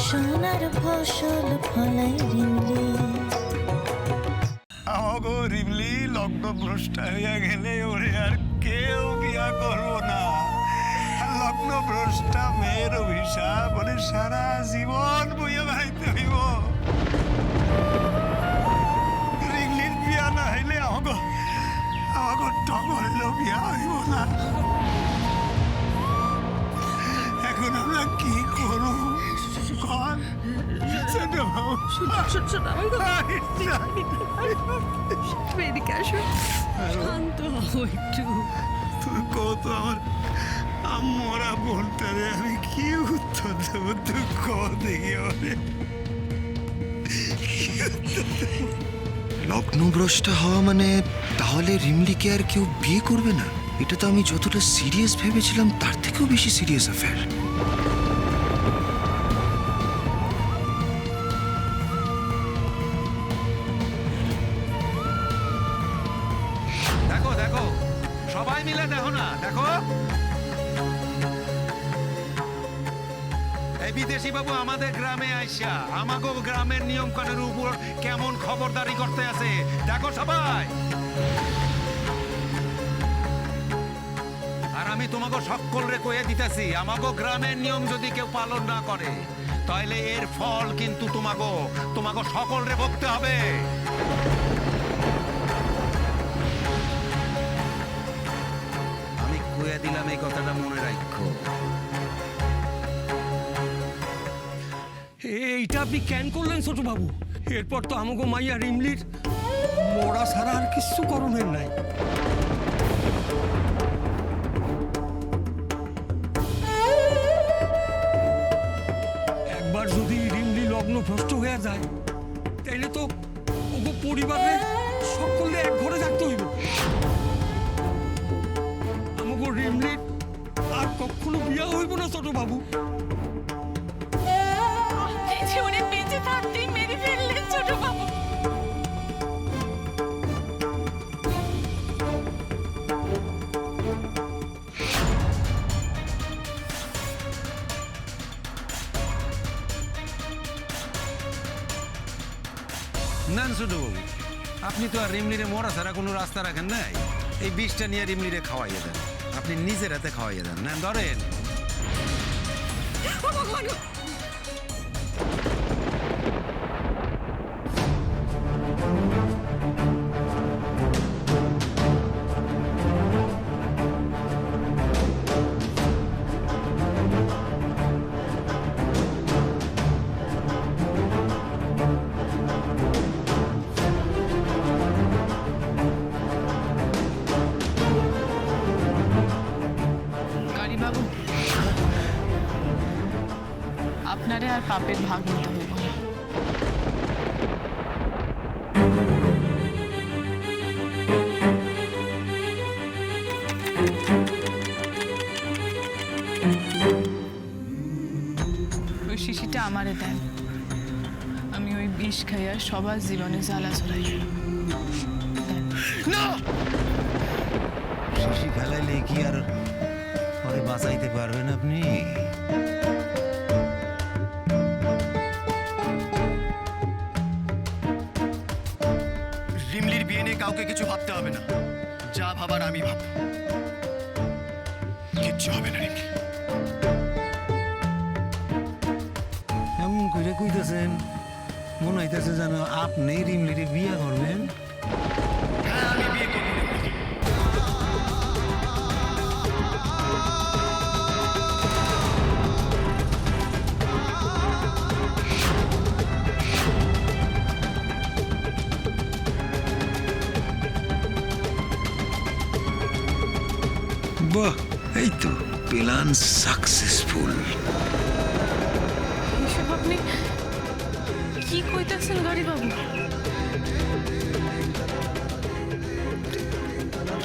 সোনার ফসল ফলাই রিমলি। আমাগো রিমলি লগ্ন ভ্রষ্ট হইয়া গেলে ওরে আর কেউ বিয়া করবো না। লগ্ন ভ্রষ্টা মেয়ের অভিশাপ ওরে সারা জীবন বইয়া বেড়াইতে হইব। রিমলির বিয়া না হইলে আমাগো টগরেরও বিয়া হইব না। এখন আমরা কি করব? শান্ত হও একটু। তুই কত আমার মরা বোনটারে আমি কি উত্তর দেব? তুই দেখি অনেক লগ্নভ্রষ্টা হওয়া মানে তাহলে রিমলিকে আর কেউ বিয়ে করবে না? এটা তো আমি যতটা সিরিয়াস ভেবেছিলাম তার থেকেও বেশি সিরিয়াস অ্যাফেয়ার। দেখো দেখো সবাই মিলে দেখো না, দেখো এই বিদেশি বাবু আমাদের গ্রামে আইসা আমাগো গ্রামের নিয়ম কানুনের উপর কেমন খবরদারি করতে আছে দেখো সবাই। আর আমি তোমাকে সকলরে কয়ে দিতেছি, আমাগো গ্রামের নিয়ম যদি কেউ পালন না করে তাহলে এর ফল কিন্তু তোমাকে সকলরে ভুগতে হবে। আমি কয়ে দিলাম, এই কথাটা মনে রাখো। এইটা আপনি কেন করলেন ছোট বাবু? এরপর তো আমাকে মাইয়া রিমলির মোড়া ছাড়া আর কিছু করণের নাই। একবার যদি রিমলি লগ্ন ভ্রষ্ট হয়ে যায় তাইলে তো ওকে পরিবারের সকলে এক ঘরে থাকতে হইব। আমাকে রিমলির আর কখনো বিয়া হইব না ছোট বাবু। জীবনে বেঁচে থাকতেই মেরে ফেললেন ছোট বাবু। না ছোট বাবু, আপনি তো আর রিমলিরে মরা ছাড়া কোনো রাস্তা রাখেন নাই। এই বিষটা নিয়ে রিমলিরে খাওয়াইয়ে দেন, আপনি নিজের হাতে খাওয়াইয়ে দেন। না ধরেন। বাবু, আপনারে আর পাপের ভাগ নিতে হইব না। ওই শিশিটা আমারে দেন, আমি ওই বিষ খাইয়া সবার জীবনে জ্বালা ছড়াই। শিশি খেলাইলে কি আর পরে বাঁচাইতে পারবেন আপনি? রিমলির বিয়ে নিয়ে কাউকে কিছু ভাবতে হবে না, যা ভাবার আমি ভাব। কিচ্ছু হবে না রিমলি। এমন করে কইতেছেন, মনে হইতেছে যেন আপনি রিমলিরে বিয়ে করবেন। হ্যাঁ, আমি বিয়ে করবো রিমলিকে। বাহ, এই তো প্ল্যান সাকসেসফুল। এসব আপনি কি কইতাছেন গাড়ি বাবু?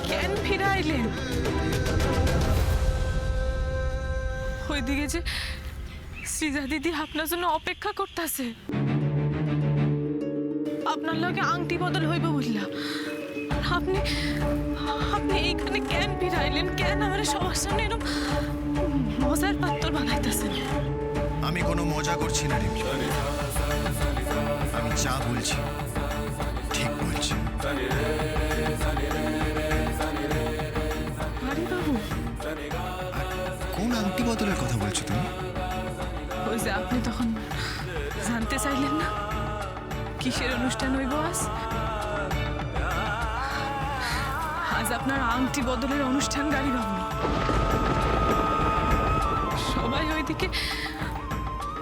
কেন ফিরাইলেন? ওইদিকে যে সৃজা দিদি আপনার জন্য অপেক্ষা করতেছে, আপনার লগে আংটি বদল হইব বললা। আপনি আপনি এইখানে কেন ফিরাইলেন? কেন আমার সবার সামনে এরকম মজার পাত্র বানাইতেছেন? আমি কোনো মজা করছি না রিমলি, আমি যা বলছি ঠিক বলছি। আরে বাবু, কোন আংটি বদলের কথা বলছো তুমি? ওই যে আপনি তখন জানতে চাইলেন না কিসের অনুষ্ঠান হইব আজ? আজ আপনার আংটি বদলের অনুষ্ঠান গাড়ি বাবু। সবাই ওইদিকে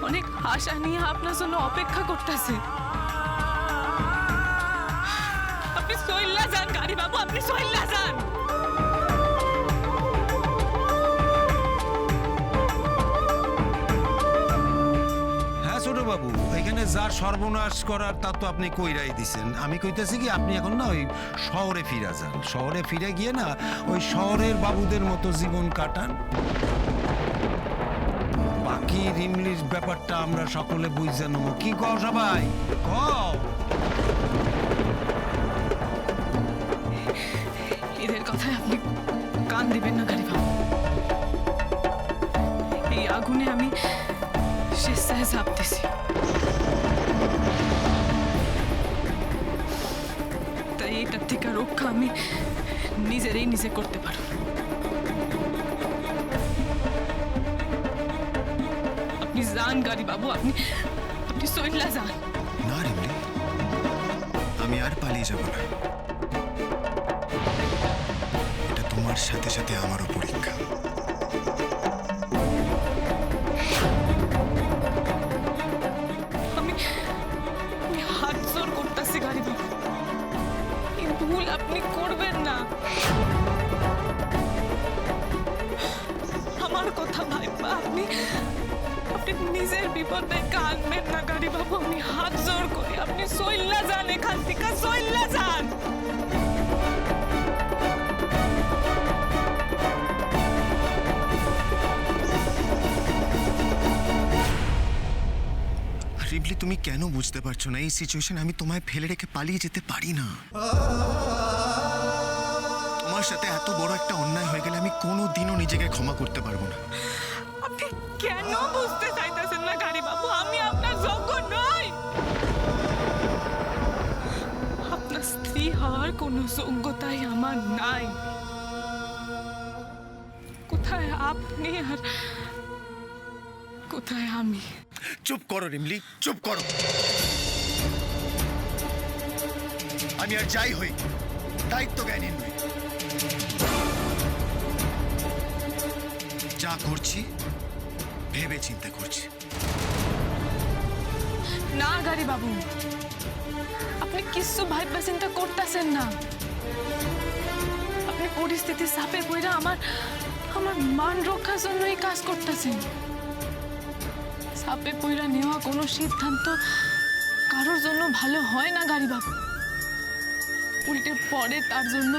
অনেক আশা নিয়ে আপনার জন্য অপেক্ষা করতেছে। আপনি সইল্লা যান গাড়ি বাবু, আপনি সইল্লা যান। হ্যাঁ ছোট বাবু, এখানে যার সর্বনাশ করার তা তো আপনি কইরাই দিছেন। আমি কইতেছি কি আপনি এখন না ওই শহরে ফিরে যান, শহরে ফিরে গিয়ে না ওই শহরের বাবুদের মতো জীবন কাটান। বাকি রিমলির ব্যাপারটা আমরা সকলে বুঝে নেব। কি কও সবাই, কও। এদের কথায় আপনি কান দিবেন না গাড়ি বাবু। এই আগুনে আমি স্বেচ্ছায় ঝাঁপতেছি। তাই এটার থেকে রক্ষা আমি নিজেরাই নিজে করতে পারব। আপনি যান গাড়ি বাবু, আপনি সইল্লা যান। না রিমলি, আমি আর পালিয়ে যাব না। এটা তোমার সাথে সাথে আমারও পরীক্ষা। আমি হাত জোর করতেছি গাড়ি বাবু, এই ভুল আপনি করবেন না। আমার কথা ভাইবা আপনি নিজের বিপদে কাঁদবেন না গাড়ি বাবু। আমি হাত জোর করি, আপনি সইল্লা যান এখান থেকে, সইল্লা যান। রিমলি, তুমি কেন বুঝতে পারছো না? এই সিচুয়েশন আমি তোমায় ফেলে রেখে পালিয়ে যেতে পারি না। তোমার সাথে এত বড় একটা অন্যায় হয়ে গেলে আমি কোনোদিনও নিজেকে ক্ষমা করতে পারবো না। আপনি কেন বুঝতে চাইতেছেন না গাড়ি বাবু? আমি আপনার যোগ্য নই। আপনার স্ত্রী হওয়ার কোনো যোগ্যতাই আমার নাই। কোথায় আপনি আর কোথায় আমি? চুপ করো রিমলি, চুপ করো। আমি আর যাই হই দায়িত্ব জ্ঞানী নই। যা করছি ভেবে চিন্তা করছি। না গাড়ি বাবু, আপনি কিছু ভাববা চিন্তা করতেছেন না। আপনি পরিস্থিতির চাপে পড়া আমার মান রক্ষার জন্য এই কাজ করতেছেন। চাপে পড়া নেওয়া কোনো সিদ্ধান্ত কারোর জন্য ভালো হয় না গাড়ি বাবু। উল্টে পরে তার জন্য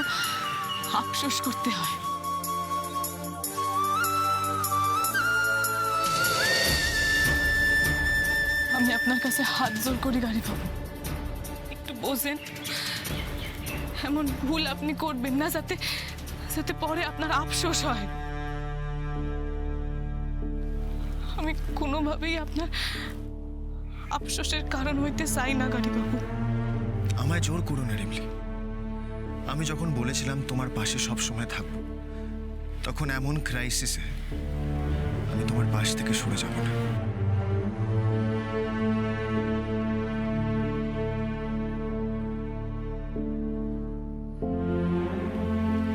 আফসোস করতে হয়। আমি আপনার কাছে হাত জোর করি গাড়ি বাবু, একটু বোঝেন। এমন ভুল আপনি করবেন না যাতে যাতে পরে আপনার আফসোস হয়। আমি কোনোভাবেই আপনার আফসোসের কারণ হইতে চাই না গাড়ি বাবু। আমায় জোর করো না রিমলি। আমি যখন বলেছিলাম তোমার পাশে সব সময় থাকবো, তখন এমন ক্রাইসিসে আমি তোমার পাশ থেকে সরে যাব না।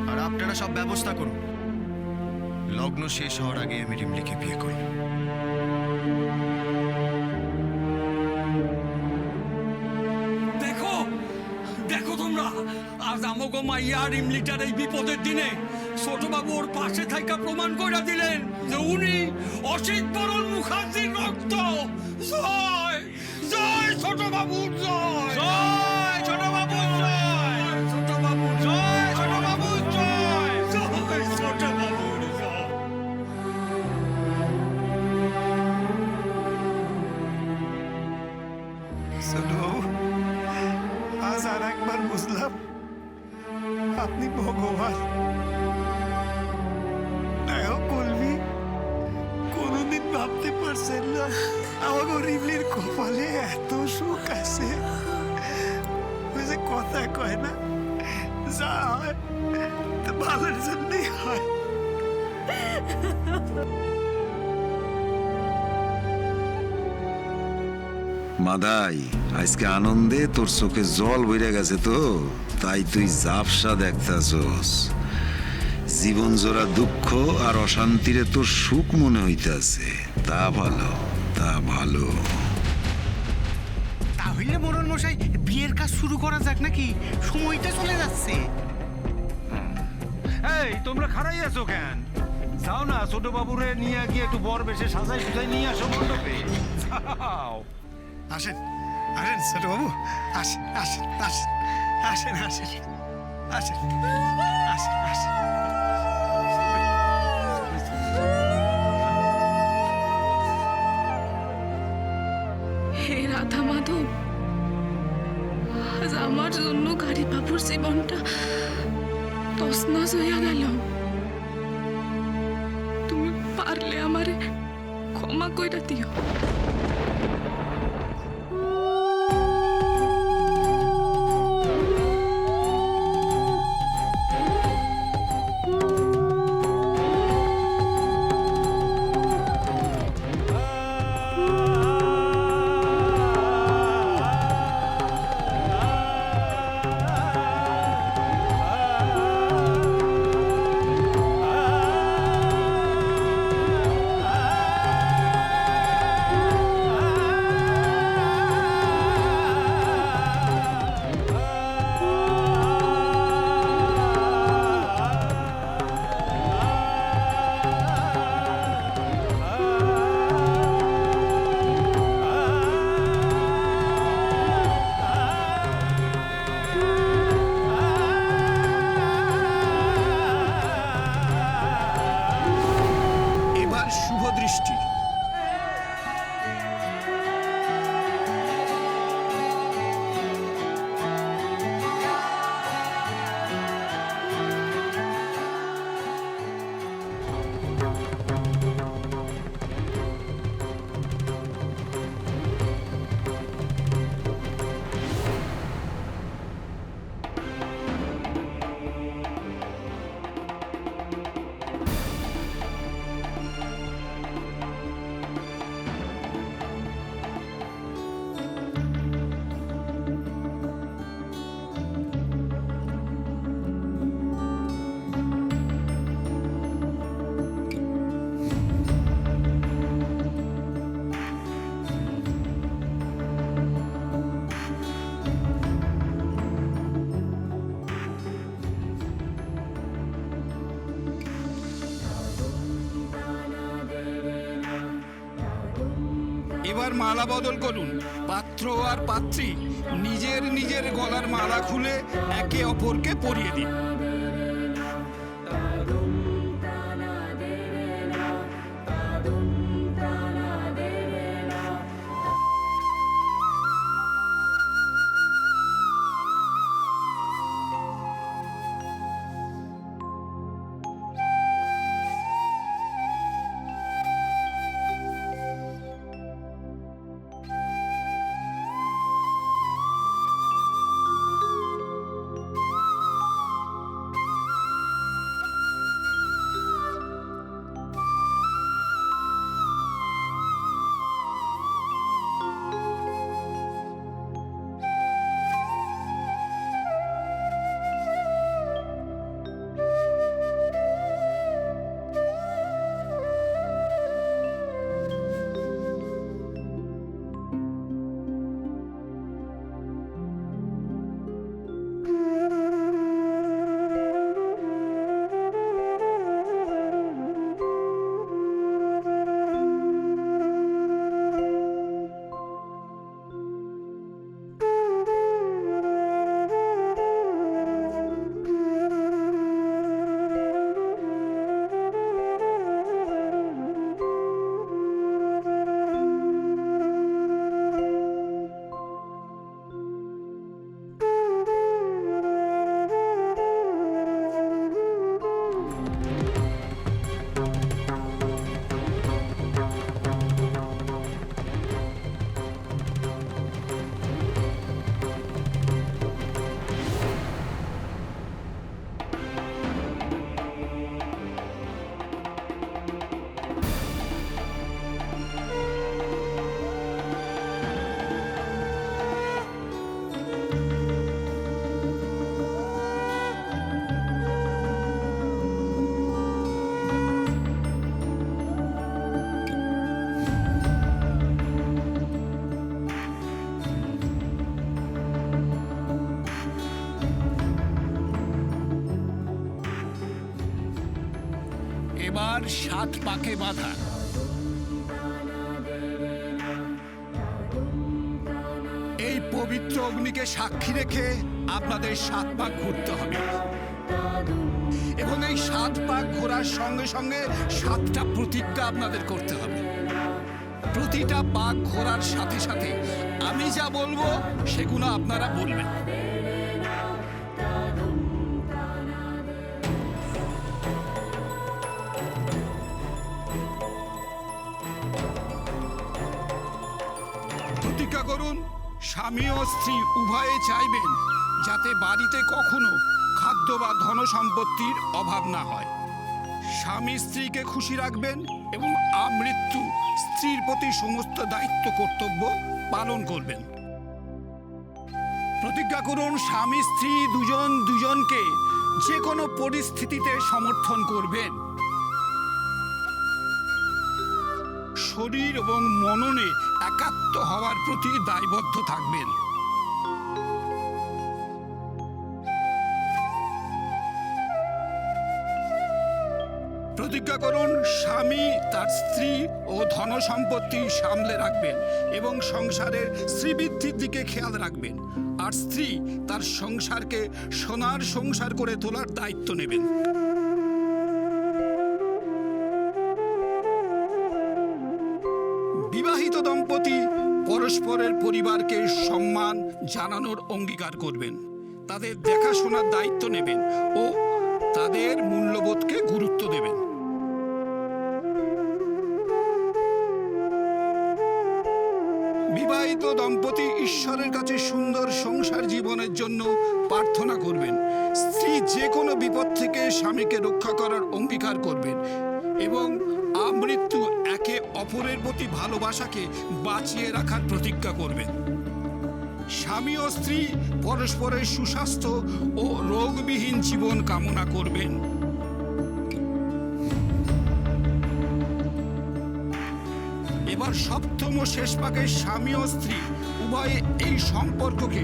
আর আপনারা সব ব্যবস্থা করুন, লগ্ন শেষ হওয়ার আগে আমি রিমলিকে বিয়ে করব। দেখো দেখো তোমরা, আজ আমাকে মাইয়া রিমলিটার এই বিপদের দিনে ছোটবাবু ওর পাশে থাকা প্রমাণ করে দিলেন যে উনি অসিত বরণ মুখার্জির রক্ত। জয় জয় ছোটবাবুর জয়, জয় ছোটবাবুর জয়, ছোটবাবুর জয়, ছোটবাবুর জয়, জয় ছোটবাবুর জয়। ছোটবাবু, আজ আর একবার বুঝলাম আপনি ভগবান। নায়ক কলবি কোনোদিন ভাবতে পারছি করছেন না আমাকে রিবলির কপালে এত সুখ আছে ওই যে কথা কয় না যা হয় তা ভালোর জন্যই হয়। মাদাই আজকে আনন্দে তোর চোখে জল বইরে গেছে তো, তাই তুই জাপসা দেখতাছস। জীবন জোড়া দুঃখ আর অশান্তিরে তোর সুখ মনে হইতাছে, তা ভালো, তা ভালো। তাহলে মোড়ল মশাই বিয়ের কাজ শুরু করা যাক নাকি? সময়টা চলে যাচ্ছে। এই তোমরা খাড়াই আছো কেন? যাও না ছোট বাবুরে নিয়ে গিয়ে একটু বর বেশে সাজাই সুজাই নিয়ে আসো মণ্ডপে। যাও। আসেন আসেন ছোট বাবু, আসেন আসেন আসেন আসেন আসেন আসেন আসেন আসেন। হে রাধা মাধব, আজ আমার জন্য গাড়ি বাবুর জীবনটা তছনছ হইয়া গেল। তুমি পারলে আমারে ক্ষমা কইরা দিও। এবার শুভ দৃষ্টি। এবার মালা বদল করুন। পাত্র আর পাত্রী নিজের নিজের গলার মালা খুলে একে অপরকে পরিয়ে দিন। এবার 7 পাকে বাঁধা। এই পবিত্র অগ্নিকে সাক্ষী রেখে আপনাদের 7 পাক ঘুরতে হবে এবং এই 7 পাক ঘোরার সঙ্গে সঙ্গে 7টা প্রতিজ্ঞা আপনাদের করতে হবে। প্রতিটা পাক ঘোরার সাথে সাথে আমি যা বলবো সেগুলো আপনারা বলবেন। প্রতিজ্ঞা করুন, স্বামী ও স্ত্রী উভয়ে চাইবেন যাতে বাড়িতে কখনো খাদ্য বা ধন সম্পত্তির অভাব না হয়। স্বামী স্ত্রীকে খুশি রাখবেন এবং আমৃত্যু স্ত্রীর প্রতি সমস্ত দায়িত্ব কর্তব্য পালন করবেন। প্রতিজ্ঞা করুন, স্বামী স্ত্রী দুজন দুজনকে যে কোনো পরিস্থিতিতে সমর্থন করবেন। শরীর এবং মননে একাত্ম হওয়ার প্রতি দায়বদ্ধ থাকবেন। প্রতিজ্ঞা করুন, স্বামী তার স্ত্রী ও ধন সম্পত্তি সামলে রাখবেন এবং সংসারের শ্রীবৃদ্ধির দিকে খেয়াল রাখবেন, আর স্ত্রী তার সংসারকে সোনার সংসার করে তোলার দায়িত্ব নেবেন। বিবাহিত দম্পতি পরস্পরের পরিবারকে সম্মান জানানোর অঙ্গীকার করবেন, তাদের দেখাশোনার দায়িত্ব নেবেন ও তাদের মূল্যবোধকে গুরুত্ব দেবেন। বিবাহিত দম্পতি ঈশ্বরের কাছে সুন্দর সংসার জীবনের জন্য প্রার্থনা করবেন। স্ত্রী যে কোনো বিপদ থেকে স্বামীকে রক্ষা করার অঙ্গীকার করবেন এবং আমৃত্যু একে অপরের প্রতি ভালোবাসাকে বাঁচিয়ে রাখার প্রতিজ্ঞা করবেন। স্বামী ও স্ত্রী পরস্পরের সুস্বাস্থ্য ও রোগবিহীন জীবন কামনা করবেন। এবার সপ্তম ও শেষ পাকে স্বামী ও স্ত্রী উভয়ে এই সম্পর্ককে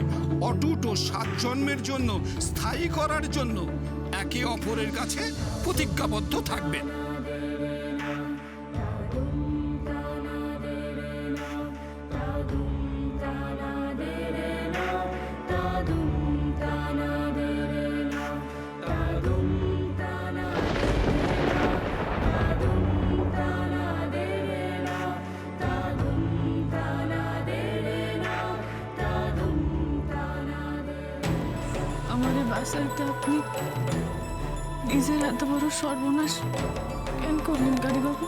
অটুট ও 7 জন্মের জন্য স্থায়ী করার জন্য একে অপরের কাছে প্রতিজ্ঞাবদ্ধ থাকবেন। আমাদের বাসাইতে আপনি নিজের এত বড় সর্বনাশ কেন করলেন কালীবাবু?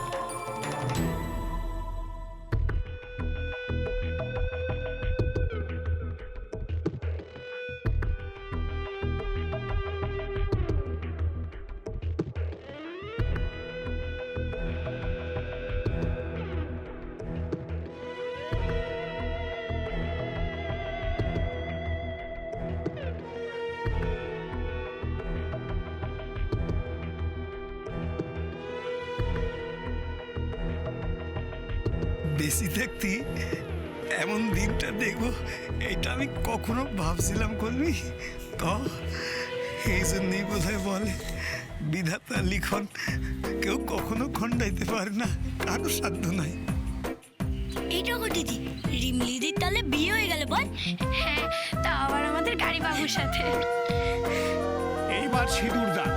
বেশি থাকতি এমন দিনটা দেখবো এটা আমি কখনো ভাবছিলাম করবি তো এই জন্যই বোধহয় বলে বিধাতা লিখন কেউ কখনো খণ্ডাইতে পারে না, কারো সাধ্য নাই। এইটা দিদি রিমলিদির তাহলে বিয়ে হয়ে গেল বল? হ্যাঁ, তা আবার আমাদের গাড়ি বাবুর সাথে। এইবার সিঁদুর দান।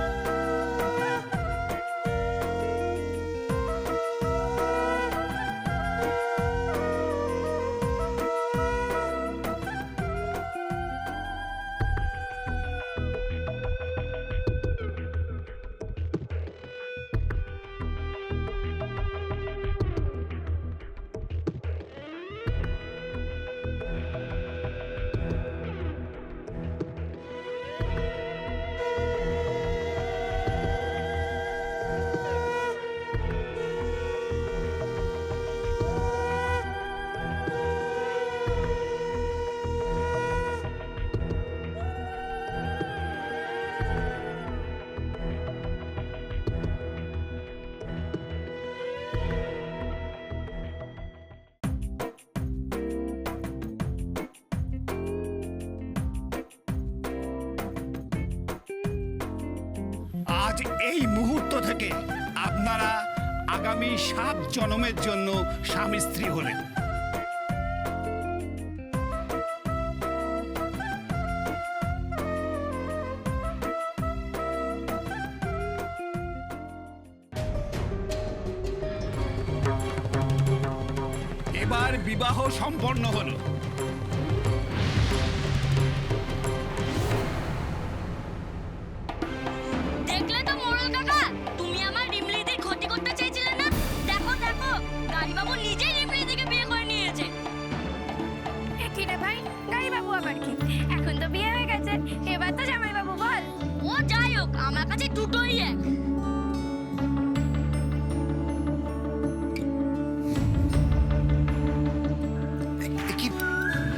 আজ এই মুহূর্ত থেকে আপনারা আগামী 7 জন্মের জন্য স্বামী স্ত্রী হলেন। এবার বিবাহ সম্পন্ন হলো। দেখলে তো মোড়ল কাকা, তুমি আমার রিমলিদির ক্ষতি করতে চেয়েছিলে না? দেখো দেখো, গাড়ি বাবু নিজেই রিমলিদিকে বিয়ে করে নিয়েছে। কি রে ভাই, গাড়ি বাবু আবার কি? এখন তো বিয়ে হয়ে গেছে, এবার তো জামাই বাবু বল। ও যাই হোক, আমার কাছে দুটোই এক।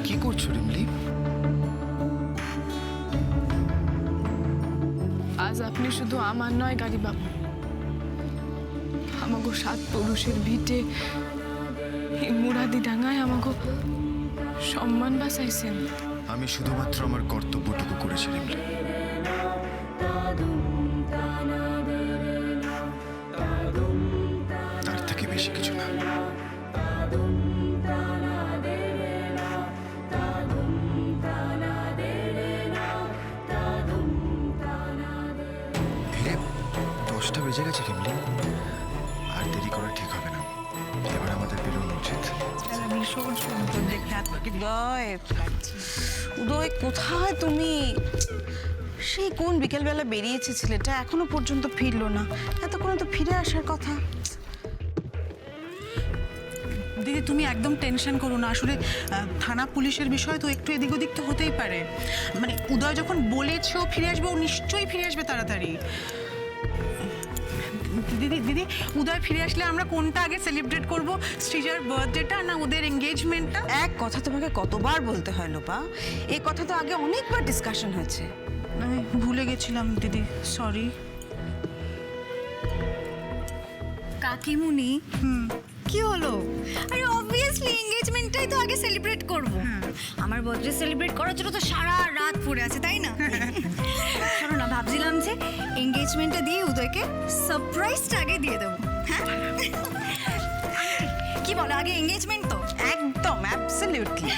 কি করছো রিমলি? আজ আপনি শুধু আমার নয় গাড়ি বাবু, আমাগো 7 পুরুষের ভিটে এই মুরাদি ডাঙায় আমাগো সম্মান বাঁচাইছেন। আমি শুধুমাত্র আমার কর্তব্যটুকু করেছি রিমলি। তার থেকে বেশি কিছু না। ধীরে 10টা বেজে গেছে রিমলি, আর দেরি করা ঠিক হবে না। এবার আমাদের বেরোনো উচিত। ভীষণ সুন্দর দেখতে উদয় উদয়, কোথায় তুমি? সেই কোন বিকেলবেলা বেরিয়েছে ছেলেটা, এখনো পর্যন্ত ফিরলো না। এতক্ষণে তো ফিরে আসার কথা। দিদি তুমি একদম টেনশন করো না, আসলে থানা পুলিশের বিষয় তো একটু এদিক ওদিক তো হতেই পারে। মানে উদয় যখন বলেছে ও ফিরে আসবে, ও নিশ্চয়ই ফিরে আসবে তাড়াতাড়ি। দিদি দিদি উদয় ফিরে আসলে আমরা কোনটা আগে সেলিব্রেট করব, শ্রীজার বার্থডেটা না ওদের এঙ্গেজমেন্টটা? এক কথা তোমাকে কতবার বলতে হয় লোপা, এই কথা তো আগে অনেকবার ডিসকাশন হয়েছে। আমি ভুলে গেছিলাম দিদি, সরি। কাকিমুনি, কি হলো? আরে অবভিয়াসলি এঙ্গেজমেন্টটাই তো আগে সেলিব্রেট করব। আমার বার্থডে সেলিব্রেট করার জন্য তো সারা রাত পড়ে আছে, তাই না? শোনো না, ভাবছিলাম যে এঙ্গেজমেন্টটা দিয়ে উদয়কে সারপ্রাইজটা আগে দিয়ে দেবো। হ্যাঁ, কি বলো, আগে এঙ্গেজমেন্ট তো? একদম অ্যাবসলিউটলি।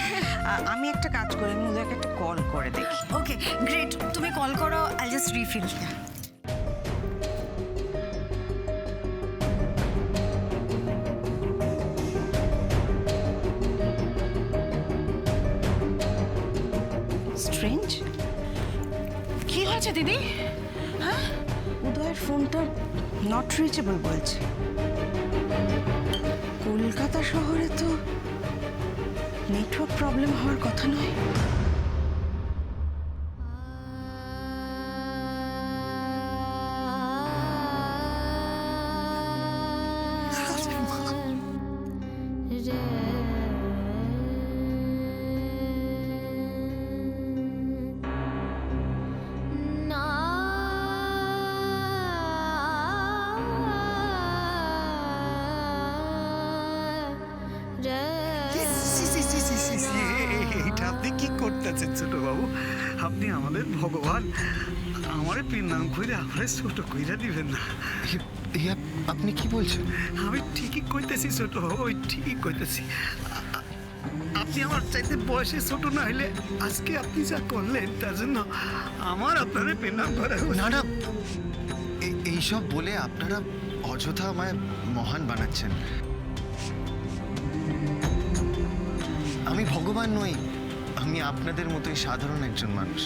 আমি একটা কাজ করি, আমি ওদেরকে একটা কল করে দেখি। ওকে গ্রেট, তুমি কল করো, আই জাস্ট রিফিল। স্ট্রেঞ্জ, কি হয়েছে দিদি? হ্যাঁ, উদয়ের ফোনটা নট রিচেবল বলছে। কলকাতা শহরে তো নেটওয়ার্ক প্রবলেম হওয়ার কথা নয়। এইটা আপনি কি করতেছেন ছোট বাবু? আপনি আমাদের ভগবান, আমার নাম কইরা আমার ছোট কইরা দিবেন না। আপনি কি বলছেন? আমি ঠিকই কইতেছি ছোট বাবু, ওই ঠিকই কইতেছি। আপনি আমার চাইতে বয়সে ছোট না হইলে আজকে আপনি যা করলেন তার জন্য আমার আপনারে পেনাম করা না না, এইসব বলে আপনারা অযথা আমায় মহান বানাচ্ছেন। আমি ভগবান নই, আমি আপনাদের মতোই সাধারণ একজন মানুষ।